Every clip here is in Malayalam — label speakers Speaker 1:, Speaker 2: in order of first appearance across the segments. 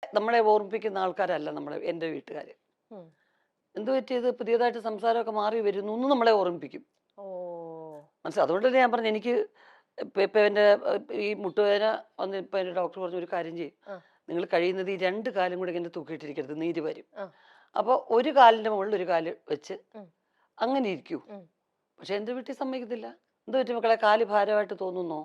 Speaker 1: നമ്മളെ ഓർമ്മിപ്പിക്കുന്ന ആൾക്കാരല്ല എൻ്റെ വീട്ടുകാർ.
Speaker 2: ഉം.
Speaker 1: എന്ത് പറ്റിയത്, പുതിയതായിട്ട് സംസാരമൊക്കെ മാറി വരുന്നു എന്ന് നമ്മളെ ഓർമ്മിപ്പിക്കും.
Speaker 2: ഓ.
Speaker 1: മനസ്സിലായി. അതുകൊണ്ട് തന്നെ ഞാൻ പറഞ്ഞു, എനിക്ക് ഇപ്പം എൻ്റെ ഈ മുട്ടുവേദന വന്ന് ഇപ്പം എൻ്റെ ഡോക്ടർ പറഞ്ഞു, ഒരു കാര്യം ചെയ്യും,
Speaker 2: ആ.
Speaker 1: നിങ്ങൾ കഴിയുന്നത് ഈ രണ്ട് കാലും കൂടെ ഇങ്ങനെ തൂക്കിയിട്ടിരിക്കരുത്, നീര് വരും.
Speaker 2: ആ.
Speaker 1: അപ്പോൾ ഒരു കാലിൻ്റെ മുകളിൽ ഒരു കാല് വെച്ച്
Speaker 2: ഉം.
Speaker 1: അങ്ങനെ ഇരിക്കൂ.
Speaker 2: ഉം.
Speaker 1: പക്ഷെ എൻ്റെ വീട്ടിൽ സമ്മതിക്കത്തില്ല. എന്ത് പറ്റി മക്കളെ, കാല് ഭാരമായിട്ട് തോന്നുന്നോ,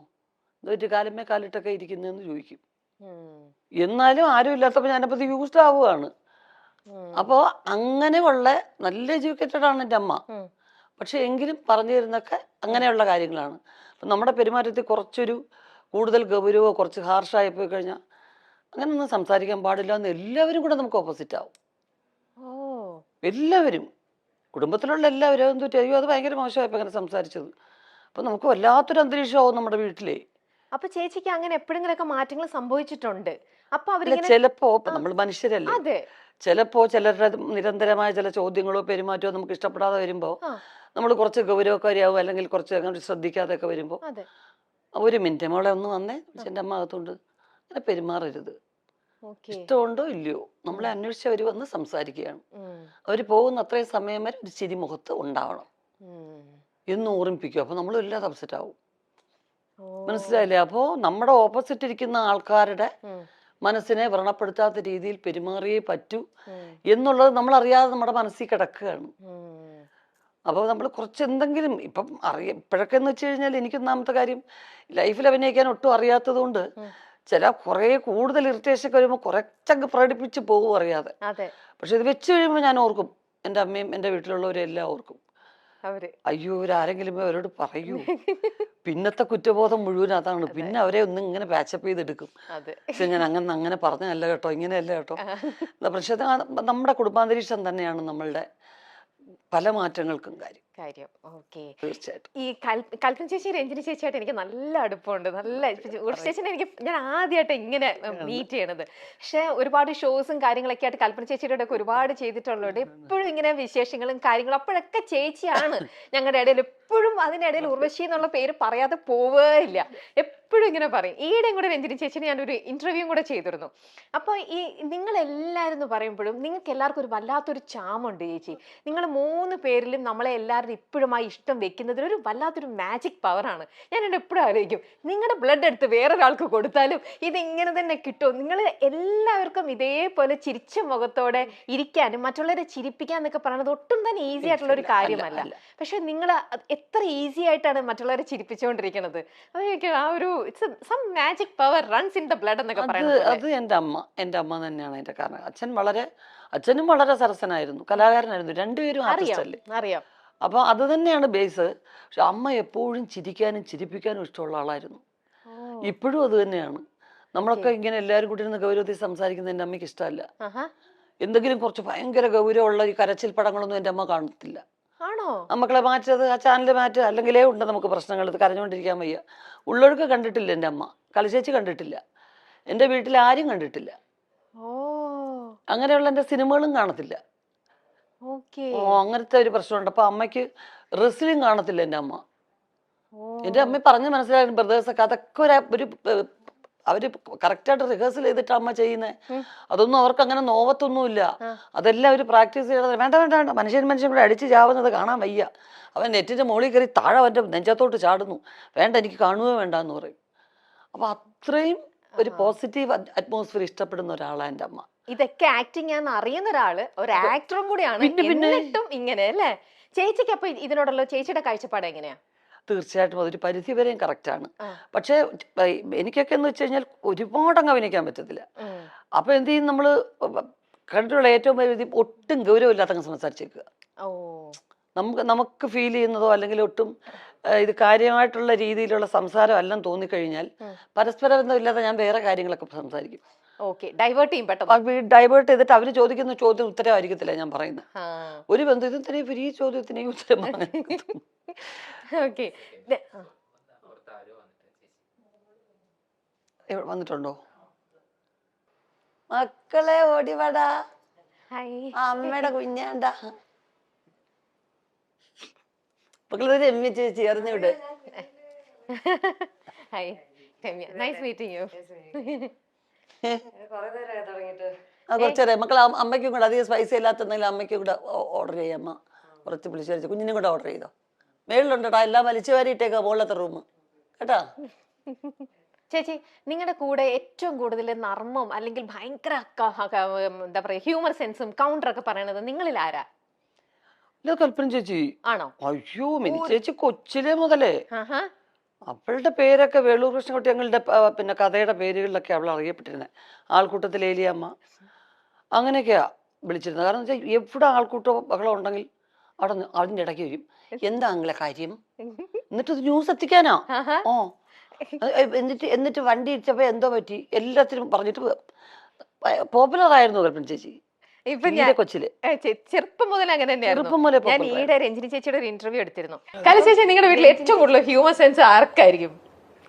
Speaker 1: എന്ത് പറ്റി കാലുമേ കാലിട്ടൊക്കെ ഇരിക്കുന്നതെന്ന് ചോദിക്കും.
Speaker 2: ഉം.
Speaker 1: എന്നാലും ആരും ഇല്ലാത്തപ്പോൾ ഞാനപ്പോൾ ഇത് യൂസ്ഡ് ആവുകയാണ്.
Speaker 2: ഉം.
Speaker 1: അപ്പോൾ അങ്ങനെയുള്ള നല്ല എഡ്യൂക്കേറ്റഡ് ആണ് എൻ്റെ അമ്മ.
Speaker 2: ഉം.
Speaker 1: പക്ഷെ എങ്കിലും പറഞ്ഞു തരുന്നൊക്കെ അങ്ങനെയുള്ള കാര്യങ്ങളാണ്. അപ്പം നമ്മുടെ പെരുമാറ്റത്തിൽ കുറച്ചൊരു കൂടുതൽ ഗൗരവമോ കുറച്ച് ഹാർഷായി പോയി കഴിഞ്ഞാൽ അങ്ങനെയൊന്നും സംസാരിക്കാൻ പാടില്ല എന്ന് എല്ലാവരും കൂടെ നമുക്ക് ഓപ്പോസിറ്റ് ആവും.
Speaker 2: ഓ.
Speaker 1: എല്ലാവരും, കുടുംബത്തിലുള്ള എല്ലാവരും എന്തു അയ്യോ അത് ഭയങ്കര മോശമായപ്പോൾ അങ്ങനെ സംസാരിച്ചത്. അപ്പം നമുക്ക് വല്ലാത്തൊരു അന്തരീക്ഷമാവും നമ്മുടെ വീട്ടിലെ.
Speaker 2: അപ്പൊ ചേച്ചിക്ക് അങ്ങനെ എപ്പോഴെങ്കിലൊക്കെ മാറ്റങ്ങൾ സംഭവിച്ചിട്ടുണ്ട്? അപ്പൊ
Speaker 1: അല്ല,
Speaker 2: അവരിങ്ങനെ
Speaker 1: ചിലപ്പോ നമ്മൾ മനുഷ്യരല്ലേ,
Speaker 2: അതെ.
Speaker 1: ചിലപ്പോ ചിലരുടെ നിരന്തരമായ ചില ചോദ്യങ്ങളോ പെരുമാറ്റമോ നമുക്ക് ഇഷ്ടപ്പെടാതെ വരുമ്പോൾ
Speaker 2: ആ.
Speaker 1: നമ്മൾ കുറച്ച് ഗൗരവക്കാരിയാവും, അല്ലെങ്കിൽ കുറച്ച് അങ്ങനെ ശ്രദ്ധിക്കാതെയൊക്കെ വരുമ്പോൾ
Speaker 2: അതെ.
Speaker 1: ഒരു മിനിറ്റ് മോളെ ഒന്ന് വന്നേ, എൻ്റെ അമ്മ അകത്തോണ്ട് അങ്ങനെ പെരുമാറരുത്.
Speaker 2: ഓക്കെ.
Speaker 1: ഇഷ്ടമുണ്ടോ ഇല്ലയോ, നമ്മളെ അന്വേഷിച്ച് അവർ വന്ന് സംസാരിക്കുകയാണ്.
Speaker 2: ഉം.
Speaker 1: അവർ പോകുന്ന അത്രയും സമയം വരെ ഒരു ചിരി മുഖത്ത് ഉണ്ടാവണം
Speaker 2: ഉം.
Speaker 1: എന്ന് ഓർമ്മിപ്പിക്കും. അപ്പോൾ നമ്മൾ വല്ലാതെ അപ്സെറ്റ് ആവും.
Speaker 2: ഓ.
Speaker 1: മനസ്സിലായില്ലേ? അപ്പോൾ നമ്മുടെ ഓപ്പോസിറ്റ് ഇരിക്കുന്ന ആൾക്കാരുടെ
Speaker 2: ഉം.
Speaker 1: മനസ്സിനെ വ്രണപ്പെടുത്താത്ത രീതിയിൽ പെരുമാറിയേ പറ്റൂ
Speaker 2: ഉം.
Speaker 1: എന്നുള്ളത് നമ്മളറിയാതെ നമ്മുടെ മനസ്സിൽ കിടക്കുകയാണ്.
Speaker 2: ഉം.
Speaker 1: അപ്പോൾ നമ്മൾ കുറച്ച് എന്തെങ്കിലും ഇപ്പം ഇപ്പോഴൊക്കെ എന്ന് വെച്ച് കഴിഞ്ഞാൽ, എനിക്ക് ഒന്നാമത്തെ കാര്യം ലൈഫിൽ അഭിനയിക്കാൻ ഒട്ടും അറിയാത്തത് കൊണ്ട്
Speaker 2: ഉം.
Speaker 1: ചില കുറേ കൂടുതൽ ഇറിറ്റേഷൻ ഒക്കെ വരുമ്പോൾ കുറച്ചങ്ങ് പ്രകടിപ്പിച്ച് പോകും അറിയാതെ.
Speaker 2: അതെ.
Speaker 1: പക്ഷെ ഇത് വെച്ച് കഴിയുമ്പോൾ ഞാൻ ഓർക്കും, എൻ്റെ അമ്മയും എൻ്റെ വീട്ടിലുള്ളവരും എല്ലാം ഓർക്കും,
Speaker 2: അവര്
Speaker 1: അയ്യോ ഇവരാരെങ്കിലും അവരോട് പറയൂ. പിന്നത്തെ കുറ്റബോധം മുഴുവൻ അതാണ്. പിന്നെ അവരെ ഒന്നും ഇങ്ങനെ പാച്ചപ്പ് ചെയ്തെടുക്കും.
Speaker 2: അതെ.
Speaker 1: പക്ഷെ ഞാൻ അങ്ങനെ പറഞ്ഞല്ല കേട്ടോ, ഇങ്ങനെയല്ല കേട്ടോ.
Speaker 2: ആ.
Speaker 1: പക്ഷെ നമ്മുടെ കുടുംബാന്തരീക്ഷം തന്നെയാണ് നമ്മളുടെ പല മാറ്റങ്ങൾക്കും കാര്യം.
Speaker 2: കാര്യം. ഓക്കെ.
Speaker 1: തീർച്ചയായിട്ടും.
Speaker 2: ഈ കൽപ്പന ചേച്ചി രഞ്ജിനി ചേച്ചിയായിട്ട് എനിക്ക് നല്ല അടുപ്പമുണ്ട്. നല്ല ഉർവശി ചേച്ചിനെ ഞാൻ ആദ്യമായിട്ട് ഇങ്ങനെ മീറ്റ് ചെയ്യണത്. പക്ഷെ ഒരുപാട് ഷോസും കാര്യങ്ങളൊക്കെ ആയിട്ട് കൽപ്പന ചേച്ചിയുടെ ഒക്കെ ഒരുപാട് ചെയ്തിട്ടുള്ളതുകൊണ്ട് എപ്പോഴും ഇങ്ങനെ വിശേഷങ്ങളും കാര്യങ്ങളും അപ്പോഴൊക്കെ ചേച്ചിയാണ് ഞങ്ങളുടെ ഇടയിൽ. എപ്പോഴും അതിനിടയിൽ ഉർവശി എന്നുള്ള പേര് പറയാതെ പോവേയില്ല. എപ്പോഴും ഇങ്ങനെ പറയും. ഈയിടെയും കൂടെ രഞ്ജിനി ചേച്ചിനെ ഞാനൊരു ഇന്റർവ്യൂ കൂടെ ചെയ്തിരുന്നു. അപ്പോൾ ഈ നിങ്ങൾ എല്ലാവരും എന്ന് പറയുമ്പോഴും നിങ്ങൾക്ക് എല്ലാവർക്കും ഒരു വല്ലാത്തൊരു ചാമുണ്ട് ചേച്ചി. നിങ്ങൾ 3 പേരിലും നമ്മളെ എല്ലാവരും ഇപ്പോഴും ഇഷ്ടം വെക്കുന്നതിൽ ഒരു വല്ലാത്തൊരു മാജിക് പവറാണ്. ഞാൻ എന്നോട് എപ്പോഴും ആലോചിക്കും, നിങ്ങളുടെ ബ്ലഡ് എടുത്ത് വേറൊരാൾക്ക് കൊടുത്താലും ഇതിങ്ങനെ തന്നെ കിട്ടും. നിങ്ങൾ എല്ലാവർക്കും ഇതേപോലെ ചിരിച്ച മുഖത്തോടെ ഇരിക്കാനും മറ്റുള്ളവരെ ചിരിപ്പിക്കാൻ എന്നൊക്കെ പറയുന്നത് ഒട്ടും തന്നെ ഈസി ആയിട്ടുള്ള ഒരു കാര്യമല്ല. പക്ഷെ നിങ്ങൾ എത്ര ഈസി ആയിട്ടാണ് മറ്റുള്ളവരെ ചിരിപ്പിച്ചുകൊണ്ടിരിക്കുന്നത്. അതൊക്കെ ആ ഒരു some magic power runs in the blood എന്നൊക്കെ പറയുന്നത്.
Speaker 1: അത് എൻ്റെ അമ്മ തന്നെയാണ് അതിന്റെ കാരണം. അച്ഛനും വളരെ സരസനായിരുന്നു, കലാകാരനായിരുന്നു. രണ്ടുപേരും ആർട്ടിസ്റ്റ് അല്ലേ.
Speaker 2: അറിയാം.
Speaker 1: അപ്പൊ അത് തന്നെയാണ് ബേസ്. പക്ഷെ അമ്മ എപ്പോഴും ചിരിക്കാനും ചിരിപ്പിക്കാനും ഇഷ്ടമുള്ള ആളായിരുന്നു. ഇപ്പോഴും അത് തന്നെയാണ്. നമ്മളൊക്കെ ഇങ്ങനെ എല്ലാവരും കൂടി ഇരുന്ന് ഗൗരവത്തിൽ സംസാരിക്കുന്നത് എൻ്റെ അമ്മയ്ക്ക് ഇഷ്ടമല്ല. എന്തെങ്കിലും കുറച്ച് ഭയങ്കര ഗൗരവമുള്ള ഈ കരച്ചിൽ പടങ്ങളൊന്നും എൻ്റെ അമ്മ കാണത്തില്ല.
Speaker 2: ആണോ?
Speaker 1: മക്കളെ മാറ്റത്, ആ ചാനൽ മാറ്റുക, അല്ലെങ്കിലേ ഉണ്ട് നമുക്ക് പ്രശ്നങ്ങൾ, ഇത് കരഞ്ഞുകൊണ്ടിരിക്കാൻ വയ്യ. ഉള്ളൊഴുക്ക് കണ്ടിട്ടില്ല എൻ്റെ അമ്മ, കലശേച്ചി കണ്ടിട്ടില്ല, എൻ്റെ വീട്ടിൽ ആരും കണ്ടിട്ടില്ല. അങ്ങനെയുള്ള എൻ്റെ സിനിമകളും കാണത്തില്ല. അങ്ങനത്തെ ഒരു പ്രശ്നമുണ്ട്. അപ്പൊ അമ്മയ്ക്ക് റെസ്ലിംഗ് കാണത്തില്ല എൻ്റെ അമ്മ. എൻ്റെ അമ്മ പറഞ്ഞ് മനസ്സിലായിരുന്നു, ബ്രദേഴ്സൊക്കെ അതൊക്കെ ഒരു അവര് കറക്റ്റായിട്ട് റിഹേഴ്സൽ ചെയ്തിട്ട് അമ്മ ചെയ്യുന്നത്. അതൊന്നും അവർക്ക് അങ്ങനെ നോവത്തൊന്നുമില്ല. അതെല്ലാം അവർ പ്രാക്ടീസ് ചെയ്യണത്. വേണ്ട വേണ്ട വേണ്ട, മനുഷ്യൻ കൂടെ അടിച്ച് ചാവുന്നത് കാണാൻ വയ്യ, അവൻ നെറ്റിന്റെ മുകളിൽ കയറി താഴെ അവൻ്റെ നെഞ്ചത്തോട്ട് ചാടുന്നു, വേണ്ട എനിക്ക് കാണുകയോ വേണ്ട എന്ന് പറയും. അപ്പൊ അത്രയും ഒരു പോസിറ്റീവ് അറ്റ്മോസ്ഫിയർ ഇഷ്ടപ്പെടുന്ന ഒരാളാണ് എൻ്റെ അമ്മ.
Speaker 2: ഇതൊക്കെ ആക്ടിങ് ആണെന്ന് അറിയുന്ന ഒരാള്, ഒരു ആക്ടറും കൂടിയാണ്, എന്നിട്ടും ഇങ്ങനെ അല്ലേ? ചേച്ചിക്ക് അപ്പൊ ഇതിനോടുള്ള ചേച്ചിയുടെ കാഴ്ചപ്പാട് എങ്ങനെയാ?
Speaker 1: തീർച്ചയായിട്ടും അതൊരു പരിധി വരെയും കറക്റ്റാണ്. പക്ഷേ എനിക്കൊക്കെ എന്ന് വെച്ച് കഴിഞ്ഞാൽ ഒരുപാട് അങ്ങ് അഭിനയിക്കാൻ പറ്റത്തില്ല. അപ്പൊ എന്ത് ചെയ്യും, നമ്മള് കണ്ടിട്ടുള്ള ഏറ്റവും വലിയ ഒട്ടും ഗൗരവമില്ലാത്തങ്ങ് സംസാരിച്ചേക്കുക. നമുക്ക് ഫീൽ ചെയ്യുന്നതോ അല്ലെങ്കിൽ ഒട്ടും ഇത് കാര്യമായിട്ടുള്ള രീതിയിലുള്ള സംസാരം അല്ലെന്ന് തോന്നിക്കഴിഞ്ഞാൽ പരസ്പര ബന്ധമില്ലാതെ ഞാൻ വേറെ കാര്യങ്ങളൊക്കെ സംസാരിക്കും.
Speaker 2: ഡൈവേർട്ട്
Speaker 1: ചെയ്തിട്ട് അവര് ചോദിക്കുന്ന ചോദ്യം ഉത്തരവായിരിക്കത്തില്ല ഞാൻ പറയുന്നത്. ഒരു ബന്ധത്തിന് ഈ ചോദ്യത്തിന് ഉത്തരം വന്നിട്ടുണ്ടോ? മക്കളെ ഓടിവാടാ, അമ്മയുടെ കുഞ്ഞാണ്ട. മക്കളെ രമ്യ ചേച്ചി അറിഞ്ഞൂടെ? ആ കുറച്ചേരെ മക്കൾ അമ്മയ്ക്കും കൂടെ അധികം സ്പൈസി ഇല്ലാത്തെന്തെങ്കിലും അമ്മയ്ക്കും കൂടെ ഓർഡർ ചെയ്യാം. അമ്മ കുറച്ച് പുളിശ്ശേരി കുഞ്ഞിനും കൂടെ ഓർഡർ ചെയ്തോ. മേളിലുണ്ടോടാ എല്ലാം വലിച്ചു വാരിയിട്ടേക്കാ മുകളിലത്തെ റൂം കേട്ടാ.
Speaker 2: ചേച്ചി നിങ്ങളുടെ കൂടെ ഏറ്റവും കൂടുതൽ നർമ്മം അല്ലെങ്കിൽ ഭയങ്കര എന്താ പറയാ ഹ്യൂമർ സെൻസും കൗണ്ടറൊക്കെ പറയണത് നിങ്ങളിൽ ആരാ?
Speaker 1: ഇല്ല കൽപ്പന ചേച്ചി.
Speaker 2: ആണോ?
Speaker 1: അയ്യോ മിനി ചേച്ചി കൊച്ചിലെ മുതലേ
Speaker 2: ആഹാ.
Speaker 1: അവളുടെ പേരൊക്കെ വേളൂർ കൃഷ്ണൻകുട്ടി ഞങ്ങളുടെ പിന്നെ കഥയുടെ പേരുകളിലൊക്കെ അവൾ അറിയപ്പെട്ടിരുന്നത്. ആൾക്കൂട്ടത്തിൽ ഏലിയമ്മ അങ്ങനെയൊക്കെയാ വിളിച്ചിരുന്നത്. കാരണം വെച്ചാൽ എവിടെ ആൾക്കൂട്ടോ ബഹളം ഉണ്ടെങ്കിൽ അവിടെ അതിൻ്റെ ഇടയ്ക്ക് വരും. എന്താ നിങ്ങളെ കാര്യം എന്നിട്ട് ന്യൂസ് എത്തിക്കാനാ.
Speaker 2: ആഹാ.
Speaker 1: ഓ എന്നിട്ട് വണ്ടി ഇടിച്ചപ്പോ എന്തോ പറ്റി എല്ലാത്തിനും പറഞ്ഞിട്ട് പോപ്പുലർ ആയിരുന്നു കൽപ്പന ചേച്ചി
Speaker 2: ഇപ്പൊ
Speaker 1: തീരെ കൊച്ചില്.
Speaker 2: ചെറുപ്പം മുതൽ അങ്ങനെ തന്നെയായിരുന്നു.
Speaker 1: ചെറുപ്പം മുതലേ
Speaker 2: ഞാൻ
Speaker 1: popular
Speaker 2: ഈയിടെ രഞ്ജിനി ചേച്ചിയുടെ ഒരു ഇന്റർവ്യൂ എടുത്തിരുന്നു. കല ചേച്ചി നിങ്ങളുടെ വീട്ടിൽ ഏറ്റവും കൂടുതൽ ഹ്യൂമർ സെൻസ് ആർക്കായിരിക്കും?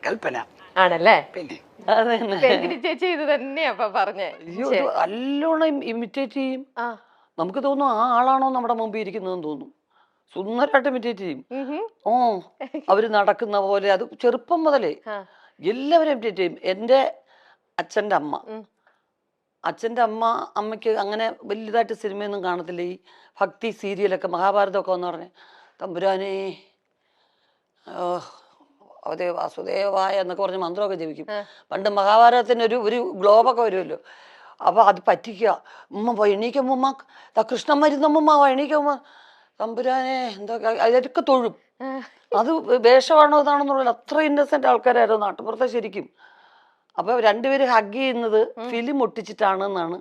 Speaker 3: കൽപ്പന.
Speaker 2: ആണല്ലേ?
Speaker 3: പിന്നെ
Speaker 1: അതന്നെ.
Speaker 2: രഞ്ജിനി ചേച്ചി ഇത് തന്നെയാ അപ്പൊ പറഞ്ഞേ.
Speaker 1: അയ്യോ ഇത് നല്ലോണം ഇമിറ്റേറ്റ് ചെയ്യും.
Speaker 2: ആ.
Speaker 1: നമുക്ക് തോന്നും ആ ആളാണോ നമ്മുടെ മുമ്പിൽ ഇരിക്കുന്നതെന്ന് തോന്നും. സുന്ദരമായിട്ട് ഇമിറ്റേറ്റ് ചെയ്യും. ഓ അവര് നടക്കുന്ന പോലെ അത് ചെറുപ്പം മുതലേ
Speaker 2: ആ.
Speaker 1: എല്ലാവരും ഇമിറ്റേറ്റ് ചെയ്യും. എൻ്റെ അച്ഛൻ്റെ അമ്മ അമ്മയ്ക്ക് അങ്ങനെ വലുതായിട്ട് സിനിമയൊന്നും കാണത്തില്ല. ഈ ഭക്തി സീരിയലൊക്കെ മഹാഭാരതമൊക്കെ എന്ന് പറഞ്ഞ് തമ്പുരാനേ അതേ വാസുദേവായ എന്നൊക്കെ പറഞ്ഞ് മന്ത്രമൊക്കെ ജപിക്കും. പണ്ട് മഹാഭാരതത്തിന് ഒരു ഗ്ലോബൊക്കെ വരുമല്ലോ. അപ്പൊ അത് പറ്റിക്കുക. ഉമ്മ എണീക്കുമ്മ കൃഷ്ണൻ മരുന്നമ്മ എണീക്കുമ്മ തമ്പുരാനെ എന്തൊക്കെ അതൊക്കെ തൊഴും. അത് വേഷമാണോ ഇതാണെന്നുള്ള അത്ര ഇന്നസെന്റ് ആൾക്കാരായിരുന്നു നാട്ടുപുറത്തെ ശരിക്കും. അപ്പൊ രണ്ടുപേര് ഹഗ് ചെയ്യുന്നത് ഫിലിം ഒട്ടിച്ചിട്ടാണെന്നാണ്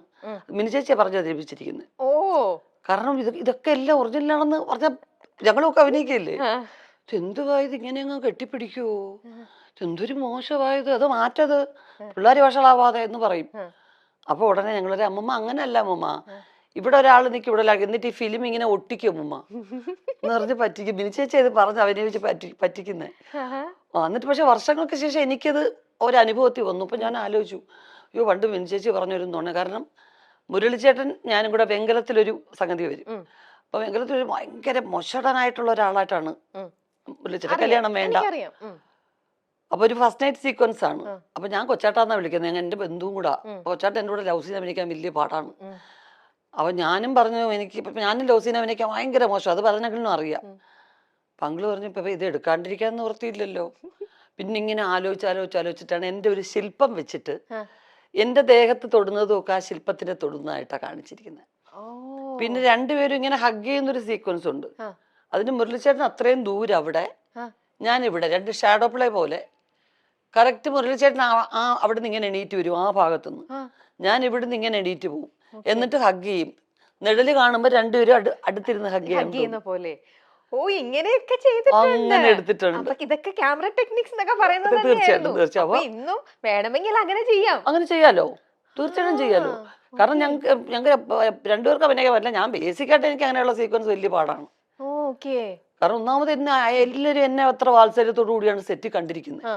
Speaker 1: മിനി ചേച്ചിയെ പറഞ്ഞു അവതരിപ്പിച്ചിരിക്കുന്നത്.
Speaker 2: ഓ
Speaker 1: കാരണം ഇതൊക്കെ എല്ലാം ഒറിജിനലാണെന്ന് പറഞ്ഞാൽ ഞങ്ങളൊക്കെ അഭിനയിക്കല്ലേ. എന്തുവായത് ഇങ്ങനെ അങ്ങ് കെട്ടിപ്പിടിക്കുവോ, എന്തൊരു മോശമായത്, അത് മാറ്റത് പിള്ളേർ വഷളാവാതെ എന്ന് പറയും. അപ്പൊ ഉടനെ ഞങ്ങളൊരു അമ്മമ്മ അങ്ങനെയല്ല അമ്മമ്മ, ഇവിടെ ഒരാൾ നിൽക്കും ഇവിടെ ഒരാൾ, എന്നിട്ട് ഈ ഫിലിം ഇങ്ങനെ ഒട്ടിക്കും അമ്മമ്മ എന്ന് പറഞ്ഞ് പറ്റിക്കും. മിനി ചേച്ചി ഇത് പറഞ്ഞ് അഭിനയിച്ച് പറ്റിക്കുന്നേ. എന്നിട്ട് പക്ഷെ വർഷങ്ങൾക്ക് ശേഷം എനിക്കത് ഒരനുഭവത്തിൽ വന്നു. അപ്പൊ ഞാൻ ആലോചിച്ചു, അയ്യോ പണ്ട് മിനി ചേച്ചി പറഞ്ഞൊരു തോന്നുന്നു. കാരണം മുരളിച്ചേട്ടൻ ഞാനും കൂടെ വെങ്കലത്തിലൊരു സംഗതി വരും. അപ്പൊ വെങ്കലത്തിൽ ഭയങ്കര മൊശടനായിട്ടുള്ള ഒരാളായിട്ടാണ് മുരളിച്ചേട്ടൻ. കല്യാണം വേണ്ട. അപ്പൊ ഒരു ഫസ്റ്റ് നൈറ്റ് സീക്വൻസ് ആണ്. അപ്പൊ ഞാൻ കൊച്ചാട്ടാന്നാ വിളിക്കുന്നത്, ഞാൻ എന്റെ ബന്ധുവും കൂടാ. കൊച്ചാട്ടൻ എൻ്റെ കൂടെ ലവ് സീൻ അഭിനയിക്കാൻ വലിയ പാടാണ്. അപ്പൊ ഞാനും പറഞ്ഞു ഞാനും ലവ് സീൻ അഭിനയിക്കാൻ ഭയങ്കര മോശം, അത് പറഞ്ഞെങ്കിലും അറിയാം. പങ്കിള് പറഞ്ഞു ഇപ്പൊ ഇത് എടുക്കാണ്ടിരിക്കാൻ നിവൃത്തിയില്ലല്ലോ. പിന്നെ ഇങ്ങനെ ആലോചിച്ചിട്ടാണ് എൻ്റെ ഒരു ശില്പം വെച്ചിട്ട് എൻ്റെ ദേഹത്ത് തൊടുന്നതും ഒക്കെ ആ ശില്പത്തിനെ തൊടുന്നതായിട്ടാണ് കാണിച്ചിരിക്കുന്നത്. പിന്നെ രണ്ടുപേരും ഇങ്ങനെ ഹഗ് ചെയ്യുന്നൊരു സീക്വൻസ് ഉണ്ട്. അതിന് മുരളിച്ചേട്ടൻ അത്രയും ദൂരം അവിടെ, ഞാനിവിടെ, രണ്ട് ഷാഡോ പ്ലേ പോലെ. കറക്റ്റ് മുരളിച്ചേട്ടൻ അവിടെ നിന്ന് ഇങ്ങനെ എണീറ്റ് വരും ആ ഭാഗത്തുനിന്ന്, ഞാൻ ഇവിടുന്ന് ഇങ്ങനെ എണീറ്റ് പോവും, എന്നിട്ട് ഹഗ് ചെയ്യും. നിഴല് കാണുമ്പോ രണ്ടുപേരും അടുത്തിരുന്ന് ഹഗ് ചെയ്യുന്ന പോലെ.
Speaker 2: ഓ ഇങ്ങനെയൊക്കെ ചെയ്തിട്ടുണ്ട്.
Speaker 1: അങ്ങനെ എടുത്തിട്ടുണ്ട്.
Speaker 2: ഇതൊക്കെ ക്യാമറ ടെക്നിക്സ് എന്നൊക്കെ പറയുന്നത്
Speaker 1: തീർച്ചയായിട്ടും
Speaker 2: ഇന്നും വേണമെങ്കിൽ അങ്ങനെ ചെയ്യാം.
Speaker 1: അങ്ങനെ ചെയ്യാലോ, തീർച്ചയായിട്ടും ചെയ്യാലോ. കാരണം ഞങ്ങൾക്ക് രണ്ടുപേർക്ക് അഭിനയിക്കാൻ പറ്റില്ല. ഞാൻ ബേസിക്കായിട്ട് എനിക്ക് അങ്ങനെയുള്ള സീക്വൻസ് വലിയ പാടാണ്. കാരണം ഒന്നാമത് എല്ലാവരും എന്നെ അത്ര വാത്സല്യത്തോടു കൂടിയാണ് സെറ്റ് കണ്ടിരിക്കുന്നത്.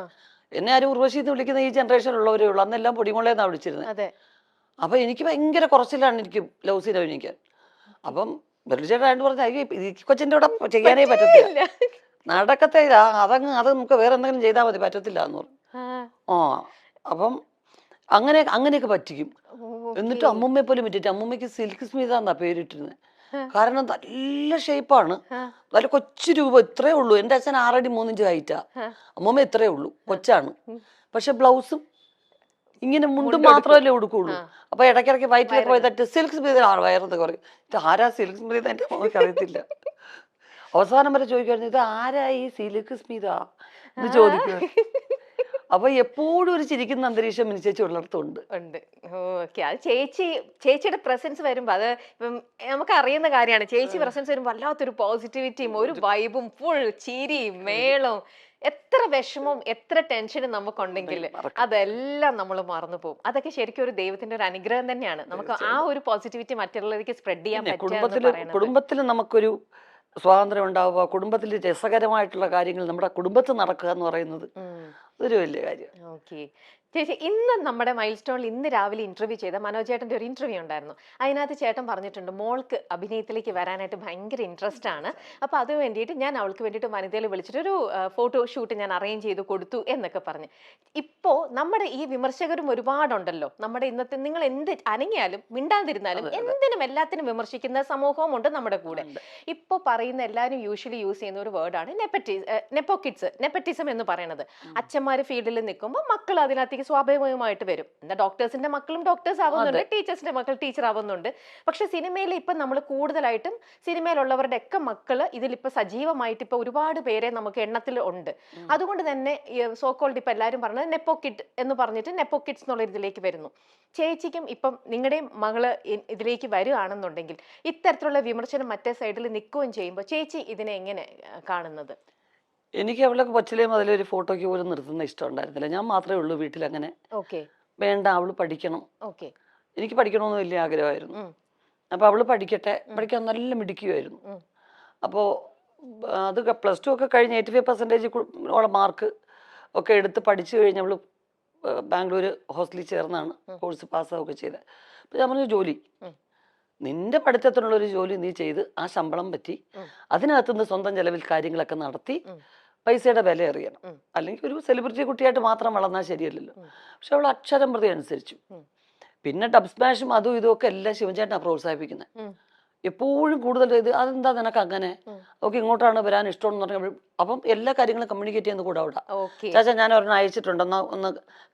Speaker 1: എന്നെ ആരും ഉർവശി എന്ന് വിളിക്കുന്ന ഈ ജനറേഷനിലുള്ളവരേ ഉള്ളൂ. അന്നെല്ലാം പൊടിമുളയെന്നാണ് വിളിച്ചിരുന്നത്. അപ്പൊ എനിക്ക് ഭയങ്കര കുറച്ചിലാണ് എനിക്ക് ലവ് സീൻ അഭിനയിക്കാൻ. അപ്പം ബെർലിച്ചേട്ടായിട്ട് പറഞ്ഞ ഈ കൊച്ചിന്റെ കൂടെ ചെയ്യാനേ പറ്റത്തില്ല, നടക്കത്തില്ല, അത് നമുക്ക് വേറെ എന്തെങ്കിലും ചെയ്താൽ മതി, പറ്റത്തില്ല എന്ന് പറഞ്ഞു. അപ്പം അങ്ങനെയൊക്കെ പറ്റിക്കും. എന്നിട്ട് അമ്മൂമ്മയെ പോലും പറ്റിയിട്ട്, അമ്മൂമ്മയ്ക്ക് സിൽക്ക് സ്മിത എന്നാ പേരിട്ടിരുന്നത്. കാരണം നല്ല ഷേപ്പാണ്, നല്ല കൊച്ചു രൂപം, ഇത്രേ ഉള്ളൂ. എൻ്റെ അച്ഛൻ 6 അടി 3 ഇഞ്ച് ഹൈറ്റാ, അമ്മൂമ്മ ഇത്രേ ഉള്ളൂ, കൊച്ചാണ്. പക്ഷെ ബ്ലൗസും ഇങ്ങനെ മുണ്ടും മാത്രമല്ലേ ഉടുക്കുള്ളൂ. അപ്പൊ ഇടയ്ക്കിടയ്ക്ക് വയറ്റിലൊക്കെ പോയി തട്ട് സിൽക്ക് സ്മിത വയറെന്നൊക്കെ പറയും. ഇത് ആരാ സിൽക്ക് സ്മിത, എൻ്റെ അമ്മയ്ക്ക് അറിയത്തില്ല. അവസാനം വരെ ചോദിക്കുമായിരുന്നു, ഇത് ആരാ ഈ സിൽക്ക് സ്മിത എന്ന് ചോദിക്കുക. അപ്പൊ എപ്പോഴും ഒരു ചിരിക്കുന്ന അന്തരീക്ഷം മിനി ചേച്ചി ഉള്ളിടത്തുണ്ട്.
Speaker 2: ഓക്കെ, അത് ചേച്ചിയുടെ പ്രസൻസ് വരുമ്പോ, അത് ഇപ്പം നമുക്ക് അറിയുന്ന കാര്യമാണ്, ചേച്ചി പ്രസൻസ് വരുമ്പോ വല്ലാത്തൊരു പോസിറ്റിവിറ്റിയും ഒരു വൈബും ഫുൾ ചിരിയും മേളവും. എത്ര വിഷമവും എത്ര ടെൻഷനും നമുക്കുണ്ടെങ്കിൽ അതെല്ലാം നമ്മൾ മറന്നു പോകും. അതൊക്കെ ശരിക്കും ഒരു ദൈവത്തിന്റെ ഒരു അനുഗ്രഹം തന്നെയാണ്. നമുക്ക് ആ ഒരു പോസിറ്റിവിറ്റി മറ്റുള്ളവർക്ക് സ്പ്രെഡ് ചെയ്യാൻ പറ്റും.
Speaker 1: കുടുംബത്തിൽ നമുക്കൊരു സ്വാതന്ത്ര്യം ഉണ്ടാവുക, കുടുംബത്തിൽ രസകരമായിട്ടുള്ള കാര്യങ്ങൾ നമ്മുടെ കുടുംബത്തിൽ നടക്കുക എന്ന് പറയുന്നത് ഒരു വലിയ കാര്യം.
Speaker 2: ഓക്കെ ചേച്ചി ഇന്ന് നമ്മുടെ മൈൽ സ്റ്റോണിൽ ഇന്ന് രാവിലെ ഇന്റർവ്യൂ ചെയ്ത മനോജ് ചേട്ടന്റെ ഒരു ഇന്റർവ്യൂ ഉണ്ടായിരുന്നു. അതിനകത്ത് ചേട്ടൻ പറഞ്ഞിട്ടുണ്ട് മോൾക്ക് അഭിനയത്തിലേക്ക് വരാനായിട്ട് ഭയങ്കര ഇൻട്രസ്റ്റ് ആണ്. അപ്പൊ അത് വേണ്ടിയിട്ട് ഞാൻ അവൾക്ക് വേണ്ടിയിട്ട് വനിതയിൽ വിളിച്ചിട്ട് ഒരു ഫോട്ടോ ഷൂട്ട് ഞാൻ അറേഞ്ച് ചെയ്ത് കൊടുത്തു എന്നൊക്കെ പറഞ്ഞു. ഇപ്പോ നമ്മുടെ ഈ വിമർശകരും ഒരുപാടുണ്ടല്ലോ. നമ്മുടെ ഇന്നത്തെ നിങ്ങൾ എന്ത് അനങ്ങിയാലും മിണ്ടാതിരുന്നാലും എന്തിനും എല്ലാത്തിനും വിമർശിക്കുന്ന സമൂഹവും ഉണ്ട് നമ്മുടെ കൂടെ. ഇപ്പൊ പറയുന്ന എല്ലാവരും യൂഷ്വലി യൂസ് ചെയ്യുന്ന ഒരു വേർഡാണ് നെപ്പറ്റിസം എന്ന് പറയുന്നത്. അച്ഛന്മാര് ഫീൽഡിൽ നിൽക്കുമ്പോൾ മക്കൾ അതിനകത്തേക്ക് സ്വാഭാവികമായിട്ട് വരും. എന്താ ഡോക്ടേഴ്സിന്റെ മക്കളും ഡോക്ടേഴ്സ് ആവുന്നുണ്ട്, ടീച്ചേഴ്സിന്റെ മക്കൾ ടീച്ചർ ആവുന്നുണ്ട്. പക്ഷെ സിനിമയിൽ ഇപ്പൊ നമ്മൾ കൂടുതലായിട്ടും സിനിമയിലുള്ളവരുടെ ഒക്കെ മക്കള് ഇതിലിപ്പോ സജീവമായിട്ട് ഇപ്പൊ ഒരുപാട് പേരെ നമുക്ക് എണ്ണത്തിൽ ഉണ്ട്. അതുകൊണ്ട് തന്നെ സോക്കോൾഡ് ഇപ്പൊ എല്ലാവരും പറഞ്ഞത് നെപ്പോ കിഡ് എന്ന് പറഞ്ഞിട്ട് നെപ്പോ കിഡ്സ് എന്നുള്ള ഇതിലേക്ക് വരുന്നു. ചേച്ചിക്കും ഇപ്പം നിങ്ങളുടെയും മകള് ഇതിലേക്ക് വരികയാണെന്നുണ്ടെങ്കിൽ ഇത്തരത്തിലുള്ള വിമർശനം മറ്റേ സൈഡിൽ നിൽക്കുകയും ചെയ്യുമ്പോൾ ചേച്ചി ഇതിനെ എങ്ങനെ കാണുന്നത്?
Speaker 1: എനിക്ക് അവളെ കൊച്ചിലേ മുതലേ ഒരു ഫോട്ടോയ്ക്ക് പോലും നിർത്തുന്ന ഇഷ്ടം ഉണ്ടായിരുന്നില്ല. ഞാൻ മാത്രമേ ഉള്ളൂ വീട്ടിൽ അങ്ങനെ വേണ്ട അവള് പഠിക്കണം, എനിക്ക് പഠിക്കണമെന്ന് വലിയ ആഗ്രഹമായിരുന്നു. അപ്പോൾ അവള് പഠിക്കാൻ നല്ല മിടുക്കിയായിരുന്നു. അപ്പോൾ അത് +2 ഒക്കെ കഴിഞ്ഞ് 85% ഉള്ള മാർക്ക് ഒക്കെ എടുത്ത് പഠിച്ചു കഴിഞ്ഞ് അവള് ബാംഗ്ലൂർ ഹോസ്റ്റലിൽ ചേർന്നാണ് കോഴ്സ് പാസ്സാവുകയൊക്കെ ചെയ്തത്. അപ്പോൾ ഞാൻ പറഞ്ഞു ജോലി, നിന്റെ പഠിത്തത്തിനുള്ളൊരു ജോലി നീ ചെയ്ത് ആ ശമ്പളം പറ്റി അതിനകത്തുനിന്ന് സ്വന്തം ചെലവിൽ കാര്യങ്ങളൊക്കെ നടത്തി പൈസയുടെ വില അറിയണം. അല്ലെങ്കിൽ ഒരു സെലിബ്രിറ്റി കുട്ടിയായിട്ട് മാത്രം വളർന്നാൽ ശരിയല്ലല്ലോ. പക്ഷെ അവൾ അക്ഷരം പ്രതി അനുസരിച്ചു. പിന്നെ ഡബ് സ്മാഷും അതും ഇതും ഒക്കെ എല്ലാം ശിവൻചേട്ടനാണ് പ്രോത്സാഹിപ്പിക്കുന്നത്. എപ്പോഴും കൂടുതൽ ഇത് അതെന്താ നിനക്ക് അങ്ങനെ, ഓക്കെ ഇങ്ങോട്ടാണ് വരാൻ ഇഷ്ടം എന്ന് പറഞ്ഞാൽ അപ്പം എല്ലാ കാര്യങ്ങളും കമ്മ്യൂണിക്കേറ്റ് ചെയ്യുന്ന കൂടെ അവിടെ ചാച്ചാ ഞാൻ ഒരെണ്ണം അയച്ചിട്ടുണ്ടെന്നാ ഒന്ന്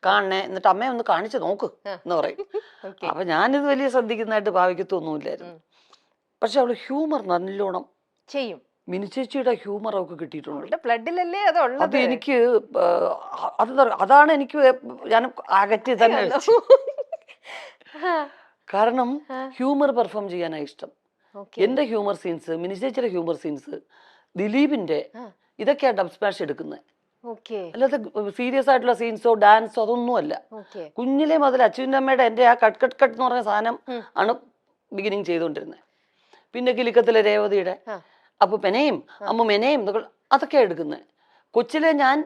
Speaker 1: കാണണേ, എന്നിട്ട് അമ്മയെ ഒന്ന് കാണിച്ചു നോക്ക് എന്ന് പറയും. അപ്പൊ ഞാനിത് വലിയ ശ്രദ്ധിക്കുന്നതായിട്ട് ഭാവിക്കത്തൊന്നുമില്ലായിരുന്നു. പക്ഷെ അവള് ഹ്യൂമർ നല്ലോണം ചെയ്യും. മിനിച്ചേച്ചിയുടെ ഹ്യൂമർ അവൾക്ക് കിട്ടിയിട്ടുണ്ട്.
Speaker 2: ബ്ലഡിലല്ലേ
Speaker 1: അത് എനിക്ക് അതാണ് എനിക്ക് ഞാൻ അകറ്റി തന്നെ വെച്ചു. കാരണം ഹ്യൂമർ പെർഫോം ചെയ്യാനാണ് ഇഷ്ടം. എന്റെ ഹ്യൂമർ സീൻസ്, മിനിച്ചേച്ചിയുടെ ഹ്യൂമർ സീൻസ്, ദിലീപിന്റെ ഇതൊക്കെയാണ് ഡബ് സ്മാഷ് എടുക്കുന്നത്. അല്ലാതെ സീരിയസ് ആയിട്ടുള്ള സീൻസോ ഡാൻസോ അതൊന്നും അല്ല. കുഞ്ഞിലെ മുതൽ അച്ഛൻ്റെ അമ്മയുടെ എന്റെ ആ കട്ട് കട്ട് കട്ട് എന്ന് പറഞ്ഞ സാധനം ആണ് ബിഗിനിങ് ചെയ്തുകൊണ്ടിരുന്നത്. പിന്നെ കിലുക്കത്തിലെ രേവതിയുടെ അപ്പുപ്പനെയും അമ്മുമെനെയും അതൊക്കെ എടുക്കുന്നത്. കൊച്ചിലെ ഞാൻ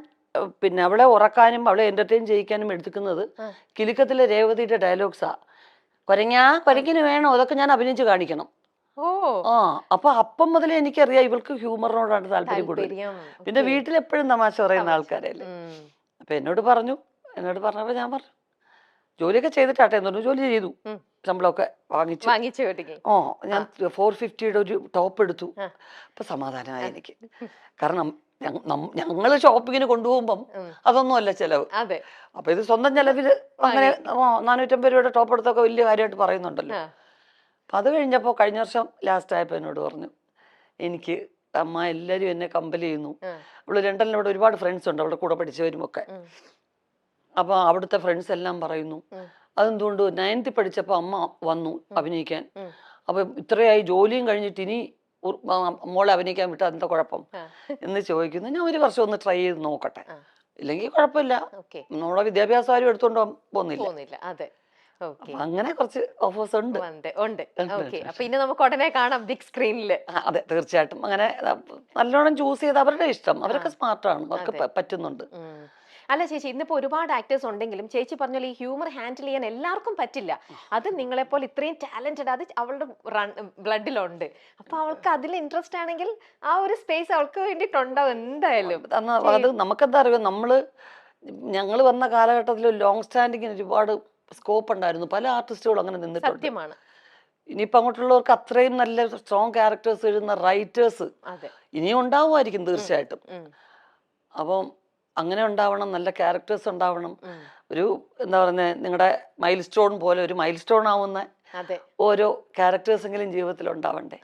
Speaker 1: പിന്നെ അവളെ ഉറക്കാനും അവളെ എന്റർടൈൻ ചെയ്യിക്കാനും എടുക്കുന്നത് കിലുക്കത്തിലെ രേവതിയുടെ ഡയലോഗ്സാ. കൊരങ്ങിന് വേണോ അതൊക്കെ ഞാൻ അഭിനയിച്ച് കാണിക്കണം. അപ്പൊ അപ്പം മുതലേ എനിക്കറിയാം ഇവൾക്ക് ഹ്യൂമറിനോടാണ് താല്പര്യം കൂടുതൽ. പിന്നെ വീട്ടിലെപ്പോഴും തമാശ പറയുന്ന ആൾക്കാരല്ലേ. അപ്പൊ എന്നോട് പറഞ്ഞപ്പോ ഞാൻ പറഞ്ഞു ജോലിയൊക്കെ ചെയ്തിട്ടാട്ടെ എന്ന് പറഞ്ഞു. ജോലി ചെയ്തു, ശമ്പളമൊക്കെ വാങ്ങിച്ചു. ഞാൻ 450യുടെ ഒരു ടോപ്പ് എടുത്തു. അപ്പൊ സമാധാനമായി എനിക്ക്. കാരണം ഞങ്ങള് ഷോപ്പിങ്ങിന് കൊണ്ടുപോകുമ്പം അതൊന്നും അല്ല ചെലവ്. അപ്പൊ ഇത് സ്വന്തം ചെലവില് അങ്ങനെ 450 രൂപയുടെ ടോപ്പ് എടുത്തൊക്കെ വലിയ കാര്യമായിട്ട് പറയുന്നുണ്ടല്ലോ. അപ്പൊ അത് കഴിഞ്ഞപ്പോ കഴിഞ്ഞ വർഷം ലാസ്റ്റ് ആയപ്പോ എന്നോട് പറഞ്ഞു എനിക്ക് അമ്മ എല്ലാരും എന്നെ കമ്പൽ ചെയ്യുന്നു. അവള് ലണ്ടനിൽ അവിടെ ഒരുപാട് ഫ്രണ്ട്സ് ഉണ്ട്, അവിടെ കൂടെ പഠിച്ചവരും ഒക്കെ. അപ്പൊ അവിടുത്തെ ഫ്രണ്ട്സ് എല്ലാം പറയുന്നു അതെന്തുകൊണ്ട് 9th പഠിച്ചപ്പോ അമ്മ വന്നു അഭിനയിക്കാൻ. അപ്പൊ ഇത്രയായി ജോലിയും കഴിഞ്ഞിട്ട് ഇനി മോളെ അഭിനയിക്കാൻ വിട്ടാൽ എന്താ കുഴപ്പം എന്ന് ചോദിക്കുന്നു. ഞാൻ ഒരു വർഷം ഒന്ന് ട്രൈ ചെയ്ത് നോക്കട്ടെ, ഇല്ലെങ്കിൽ കുഴപ്പമില്ല. നമ്മളെ വിദ്യാഭ്യാസം ആരും എടുത്തോണ്ട് പോകുന്നില്ല. അങ്ങനെ കുറച്ച് ഓഫേഴ്സ് ഉണ്ട്.
Speaker 2: അപ്പൊ ഇനി നമുക്ക് ഉടനെ കാണാം ബിഗ് സ്ക്രീനില്.
Speaker 1: അതെ തീർച്ചയായിട്ടും. അങ്ങനെ നല്ലോണം ചൂസ് ചെയ്ത് അവരുടെ ഇഷ്ടം, അവരൊക്കെ സ്മാർട്ടാണ്, അവർക്ക് പറ്റുന്നുണ്ട്.
Speaker 2: അല്ല ചേച്ചി, ഇന്നിപ്പോ ഒരുപാട് ആക്ടേഴ്സ് ഉണ്ടെങ്കിലും ചേച്ചി പറഞ്ഞ ഈ ഹ്യൂമർ ഹാൻഡിൽ ചെയ്യാൻ എല്ലാവർക്കും പറ്റില്ല. അത് നിങ്ങളെപ്പോലെ ഇത്രയും ടാലന്റഡ് അത് അവളുടെ ബ്ലഡിലുണ്ട്. അപ്പൊ അവൾക്ക് അതിൽ ഇൻട്രസ്റ്റ് ആണെങ്കിൽ ആ ഒരു സ്പേസ് അവൾക്ക് വേണ്ടിയിട്ടുണ്ടാവും എന്തായാലും.
Speaker 1: അത് നമുക്കെന്താ അറിയാം, ഞങ്ങൾ വന്ന കാലഘട്ടത്തിൽ ലോങ് സ്റ്റാൻഡിങ്ങിന് ഒരുപാട് സ്കോപ്പ് ഉണ്ടായിരുന്നു. പല ആർട്ടിസ്റ്റുകളും അങ്ങനെ നിന്നിട്ടുണ്ട്.
Speaker 2: സത്യമാണ്.
Speaker 1: ഇനിയിപ്പോ അങ്ങോട്ടുള്ളവർക്ക് അത്രയും നല്ല സ്ട്രോങ് ക്യാരക്ടേഴ്സ് എഴുതുന്ന റൈറ്റേഴ്സ് ഇനിയും ഉണ്ടാവുമായിരിക്കും തീർച്ചയായിട്ടും. അപ്പം അങ്ങനെ ഉണ്ടാവണം, നല്ല ക്യാരക്ടേഴ്സ് ഉണ്ടാവണം. ഒരു എന്താ പറയുന്നത്, നിങ്ങളുടെ മൈൽ സ്റ്റോൺ പോലെ ഒരു മൈൽ സ്റ്റോൺ ആവുന്ന ഓരോ ക്യാരക്ടേഴ്സ് എങ്കിലും ജീവിതത്തിൽ ഉണ്ടാവണ്ടേ.